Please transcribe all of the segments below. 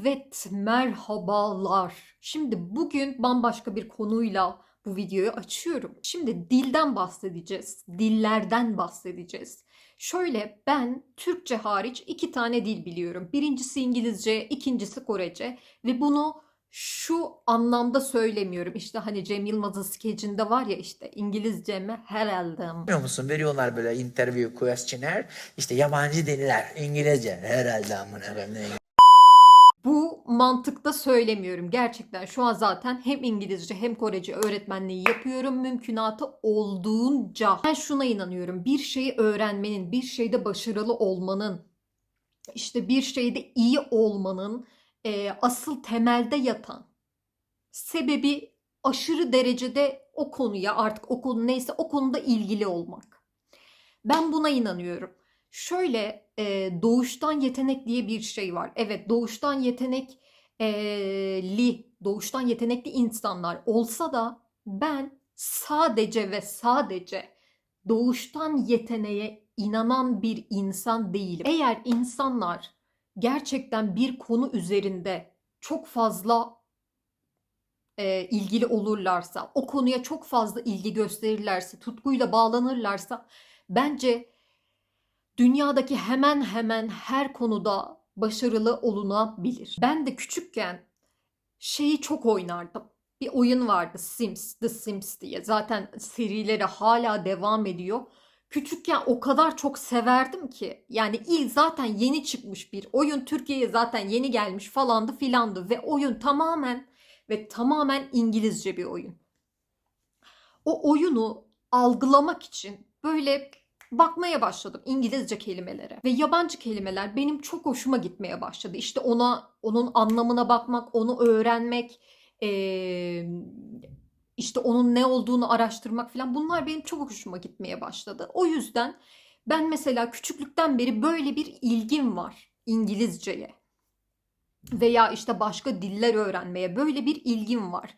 Evet, merhabalar. Şimdi bugün bambaşka bir konuyla bu videoyu açıyorum. Şimdi dilden bahsedeceğiz, dillerden bahsedeceğiz. Şöyle ben Türkçe hariç 2 tane dil biliyorum. Birincisi İngilizce, ikincisi Korece ve bunu şu anlamda söylemiyorum. İşte hani Cem Yılmaz'ın skecinde var ya işte İngilizcemi herhalde. Biliyor musun? Veriyorlar böyle interview questionnaire. İşte yabancı diller, İngilizce. Herhalde amına koyayım. Bu mantıkta söylemiyorum. Gerçekten şu an zaten hem İngilizce hem Korece öğretmenliği yapıyorum. Mümkünatı olduğunca. Ben şuna inanıyorum. Bir şeyi öğrenmenin, bir şeyde başarılı olmanın, işte bir şeyde iyi olmanın asıl temelde yatan sebebi aşırı derecede o konuya artık o konu neyse o konuda ilgili olmak. Ben buna inanıyorum. Şöyle doğuştan yetenek diye bir şey var. Evet, doğuştan yetenekli insanlar olsa da ben sadece ve sadece doğuştan yeteneğe inanan bir insan değilim. Eğer insanlar gerçekten bir konu üzerinde çok fazla ilgili olurlarsa, o konuya çok fazla ilgi gösterirlerse, tutkuyla bağlanırlarsa bence dünyadaki hemen hemen her konuda başarılı olunabilir. Ben de küçükken şeyi çok oynardım. Bir oyun vardı Sims, The Sims diye. Zaten serileri hala devam ediyor. Küçükken o kadar çok severdim ki. Yani ilk zaten yeni çıkmış bir oyun. Türkiye'ye zaten yeni gelmiş falandı filandı. Ve oyun tamamen İngilizce bir oyun. O oyunu algılamak için böyle bakmaya başladım İngilizce kelimelere ve yabancı kelimeler benim çok hoşuma gitmeye başladı. İşte onun anlamına bakmak, onu öğrenmek, işte onun ne olduğunu araştırmak falan bunlar benim çok hoşuma gitmeye başladı. O yüzden ben mesela küçüklükten beri böyle bir ilgim var İngilizceye veya işte başka diller öğrenmeye böyle bir ilgim var.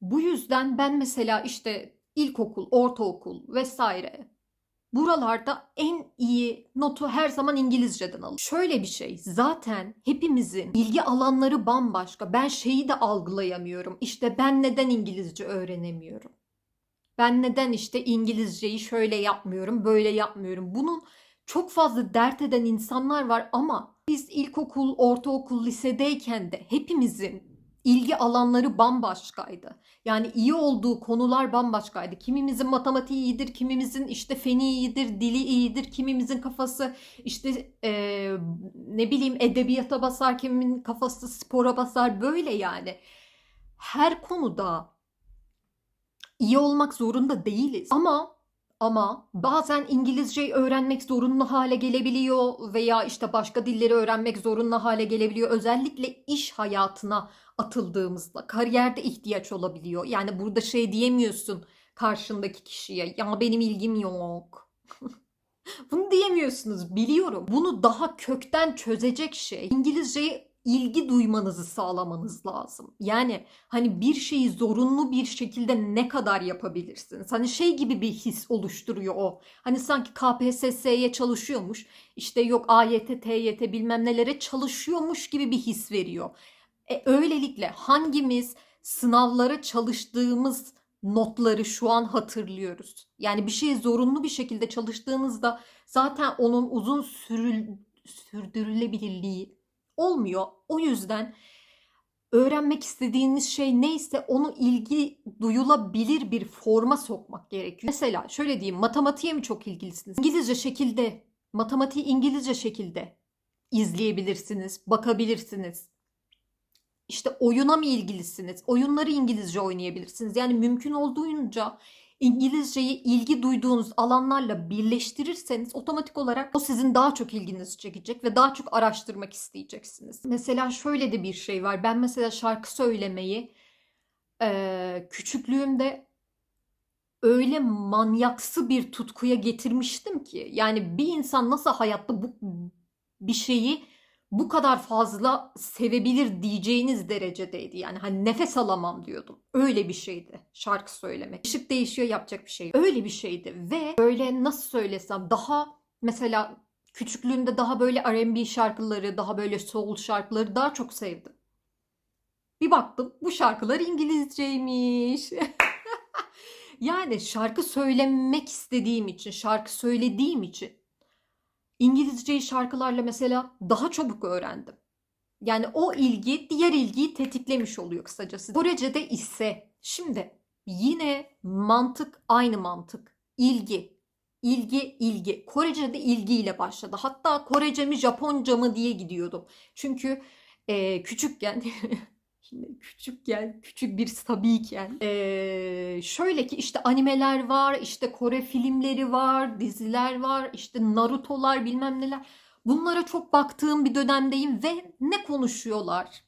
Bu yüzden ben mesela işte ilkokul, ortaokul vesaire buralarda en iyi notu her zaman İngilizceden alırım. Şöyle bir şey, zaten hepimizin ilgi alanları bambaşka. Ben şeyi de algılayamıyorum. İşte ben neden İngilizce öğrenemiyorum? Ben neden işte İngilizceyi şöyle yapmıyorum, böyle yapmıyorum? Bunun çok fazla dert eden insanlar var ama biz ilkokul, ortaokul, lisedeyken de hepimizin ilgi alanları bambaşkaydı. Yani iyi olduğu konular bambaşkaydı. Kimimizin matematiği iyidir, kimimizin işte feni iyidir, dili iyidir, kimimizin kafası işte ne bileyim edebiyata basar, kiminin kafası spora basar böyle yani. Her konuda iyi olmak zorunda değiliz. Ama bazen İngilizceyi öğrenmek zorunlu hale gelebiliyor veya işte başka dilleri öğrenmek zorunlu hale gelebiliyor. Özellikle iş hayatına atıldığımızda kariyerde ihtiyaç olabiliyor. Yani burada şey diyemiyorsun karşındaki kişiye ya benim ilgim yok. Bunu diyemiyorsunuz biliyorum. Bunu daha kökten çözecek şey İngilizceye ilgi duymanızı sağlamanız lazım. Yani hani bir şeyi zorunlu bir şekilde ne kadar yapabilirsiniz? Hani şey gibi bir his oluşturuyor o. Hani sanki KPSS'ye çalışıyormuş, işte yok AYT, TYT bilmem nelere çalışıyormuş gibi bir his veriyor. Öylelikle hangimiz sınavlara çalıştığımız notları şu an hatırlıyoruz. Yani bir şeye zorunlu bir şekilde çalıştığınızda zaten onun sürdürülebilirliği olmuyor. O yüzden öğrenmek istediğiniz şey neyse onu ilgi duyulabilir bir forma sokmak gerekiyor. Mesela şöyle diyeyim, matematiğe mi çok ilgilisiniz? İngilizce şekilde, matematiği İngilizce şekilde izleyebilirsiniz, bakabilirsiniz. İşte oyuna mı ilgilisiniz? Oyunları İngilizce oynayabilirsiniz. Yani mümkün olduğunca İngilizceyi ilgi duyduğunuz alanlarla birleştirirseniz otomatik olarak o sizin daha çok ilginizi çekecek ve daha çok araştırmak isteyeceksiniz. Mesela şöyle de bir şey var. Ben mesela şarkı söylemeyi küçüklüğümde öyle manyaksı bir tutkuya getirmiştim ki. Yani bir insan nasıl hayatta bir şeyi bu kadar fazla sevebilir diyeceğiniz derecedeydi. Yani hani nefes alamam diyordum. Öyle bir şeydi şarkı söylemek. Işık değişiyor yapacak bir şey. Öyle bir şeydi ve böyle nasıl söylesem daha mesela Küçüklüğümde daha böyle R&B şarkıları, daha böyle soul şarkıları daha çok sevdim. Bir baktım bu şarkılar İngilizceymiş. Yani şarkı söylemek istediğim için, şarkı söylediğim için İngilizceyi şarkılarla mesela daha çabuk öğrendim. Yani o ilgi diğer ilgiyi tetiklemiş oluyor kısacası. Korece'de ise şimdi yine mantık aynı mantık. İlgi. İlgi, ilgi. Korece'de ilgiyle başladı. Hatta Korece mi Japonca mı diye gidiyordum. Çünkü küçükken yine küçükken, küçük bir sabiyken şöyle ki işte animeler var, işte Kore filmleri var, diziler var, işte Naruto'lar bilmem neler. Bunlara çok baktığım bir dönemdeyim ve ne konuşuyorlar?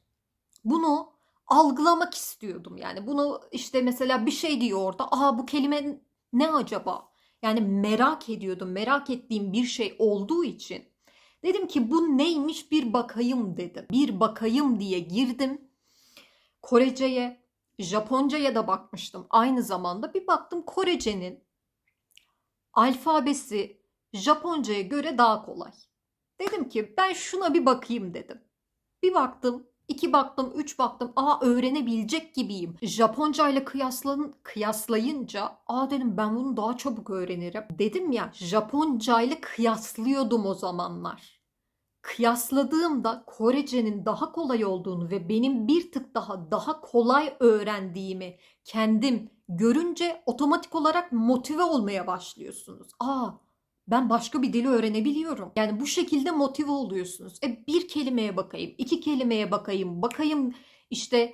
Bunu algılamak istiyordum. Yani bunu işte mesela bir şey diyor orada. Aa bu kelime ne acaba? Yani merak ediyordum. Merak ettiğim bir şey olduğu için dedim ki bu neymiş bir bakayım dedim. Bir bakayım diye girdim. Korece'ye, Japonca'ya da bakmıştım. Aynı zamanda bir baktım Korece'nin alfabesi Japonca'ya göre daha kolay. Dedim ki ben şuna bir bakayım dedim. Bir baktım, iki baktım, üç baktım. Aa öğrenebilecek gibiyim. Japonca ile kıyaslayınca dedim ben bunu daha çabuk öğrenirim. Dedim ya Japonca ile kıyaslıyordum o zamanlar. Kıyasladığımda Korece'nin daha kolay olduğunu ve benim bir tık daha kolay öğrendiğimi kendim görünce otomatik olarak motive olmaya başlıyorsunuz. Ben başka bir dili öğrenebiliyorum. Yani bu şekilde motive oluyorsunuz. Bir kelimeye bakayım, iki kelimeye bakayım işte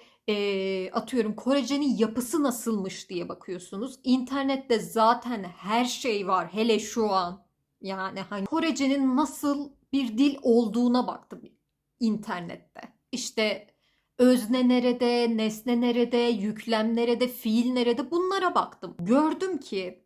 atıyorum Korece'nin yapısı nasılmış diye bakıyorsunuz. İnternette zaten her şey var hele şu an. Yani hani Korece'nin nasıl bir dil olduğuna baktım internette. İşte özne nerede, nesne nerede, yüklem nerede, fiil nerede bunlara baktım. Gördüm ki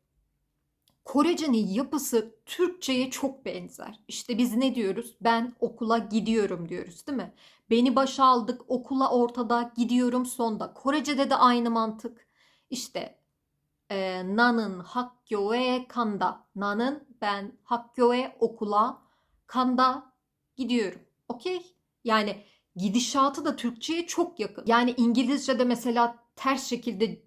Korece'nin yapısı Türkçe'ye çok benzer. İşte biz ne diyoruz? Ben okula gidiyorum diyoruz, değil mi? Beni başa aldık, okula ortada, gidiyorum sonda. Korece'de de aynı mantık. İşte 나는 학교에 간다. Ben 학교에 okula kanda gidiyorum. Okey? Yani gidişatı da Türkçe'ye çok yakın. Yani İngilizce'de mesela ters şekilde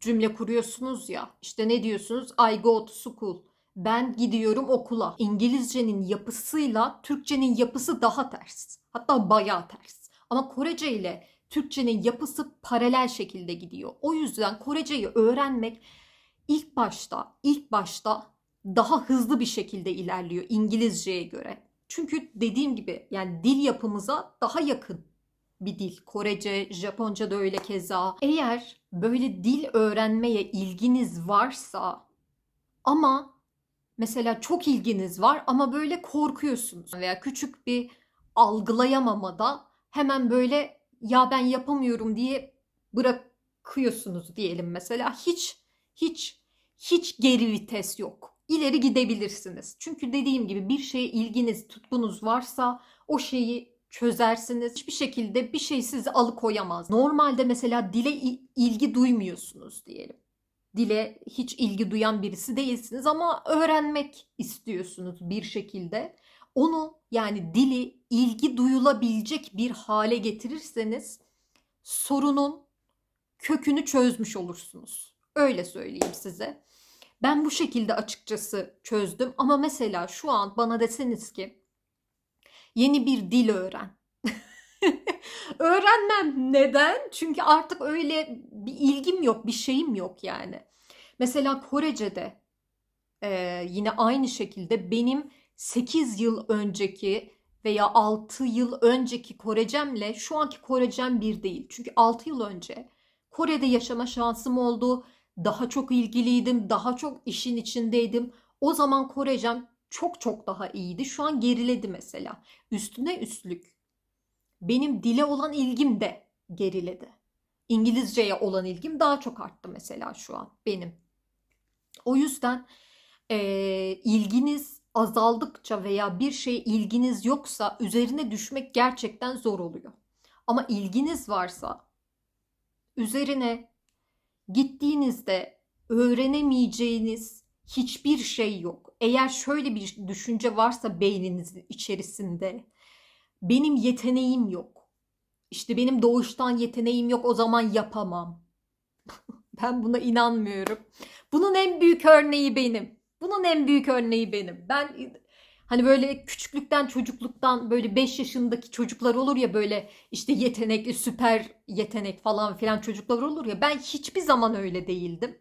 cümle kuruyorsunuz ya. İşte ne diyorsunuz? I go to school. Ben gidiyorum okula. İngilizcenin yapısıyla Türkçenin yapısı daha ters. Hatta bayağı ters. Ama Korece ile Türkçenin yapısı paralel şekilde gidiyor. O yüzden Koreceyi öğrenmek ilk başta daha hızlı bir şekilde ilerliyor İngilizceye göre. Çünkü dediğim gibi yani dil yapımıza daha yakın bir dil. Korece, Japonca da öyle keza. Eğer böyle dil öğrenmeye ilginiz varsa ama mesela çok ilginiz var ama böyle korkuyorsunuz veya küçük bir algılayamamada hemen böyle ya ben yapamıyorum diye bırakıyorsunuz diyelim mesela. Hiç geri vites yok. İleri gidebilirsiniz. Çünkü dediğim gibi bir şeye ilginiz, tutkunuz varsa o şeyi çözersiniz. Hiçbir şekilde bir şey sizi alıkoyamaz. Normalde mesela dile ilgi duymuyorsunuz diyelim. Dile hiç ilgi duyan birisi değilsiniz ama öğrenmek istiyorsunuz bir şekilde. Onu yani dili ilgi duyulabilecek bir hale getirirseniz sorunun kökünü çözmüş olursunuz. Öyle söyleyeyim size. Ben bu şekilde açıkçası çözdüm ama mesela şu an bana deseniz ki yeni bir dil öğren. Öğrenmem. Neden? Çünkü artık öyle bir ilgim yok, bir şeyim yok yani. Mesela Korece'de yine aynı şekilde benim 8 yıl önceki veya 6 yıl önceki Korecemle şu anki Korecem bir değil. Çünkü 6 yıl önce Kore'de yaşama şansım oldu. Daha çok ilgiliydim, daha çok işin içindeydim. O zaman Korecem çok daha iyiydi. Şu an geriledi mesela. Üstüne üstlük benim dile olan ilgim de geriledi. İngilizceye olan ilgim daha çok arttı mesela şu an benim. O yüzden ilginiz azaldıkça veya bir şeye ilginiz yoksa üzerine düşmek gerçekten zor oluyor. Ama ilginiz varsa üzerine gittiğinizde öğrenemeyeceğiniz Hiçbir şey yok. Eğer şöyle bir düşünce varsa beyninizin içerisinde, benim yeteneğim yok. İşte benim doğuştan yeteneğim yok, o zaman yapamam. Ben buna inanmıyorum. Bunun en büyük örneği benim. Bunun en büyük örneği benim. Ben hani böyle küçüklükten, çocukluktan böyle 5 yaşındaki çocuklar olur ya, böyle işte yetenekli, süper yetenek falan filan çocuklar olur ya, ben hiçbir zaman öyle değildim.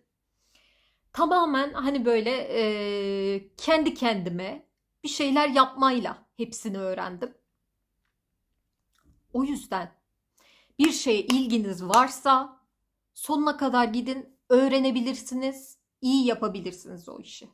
Tamamen hani böyle kendi kendime bir şeyler yapmayla hepsini öğrendim. O yüzden bir şeye ilginiz varsa sonuna kadar gidin, öğrenebilirsiniz, iyi yapabilirsiniz o işi.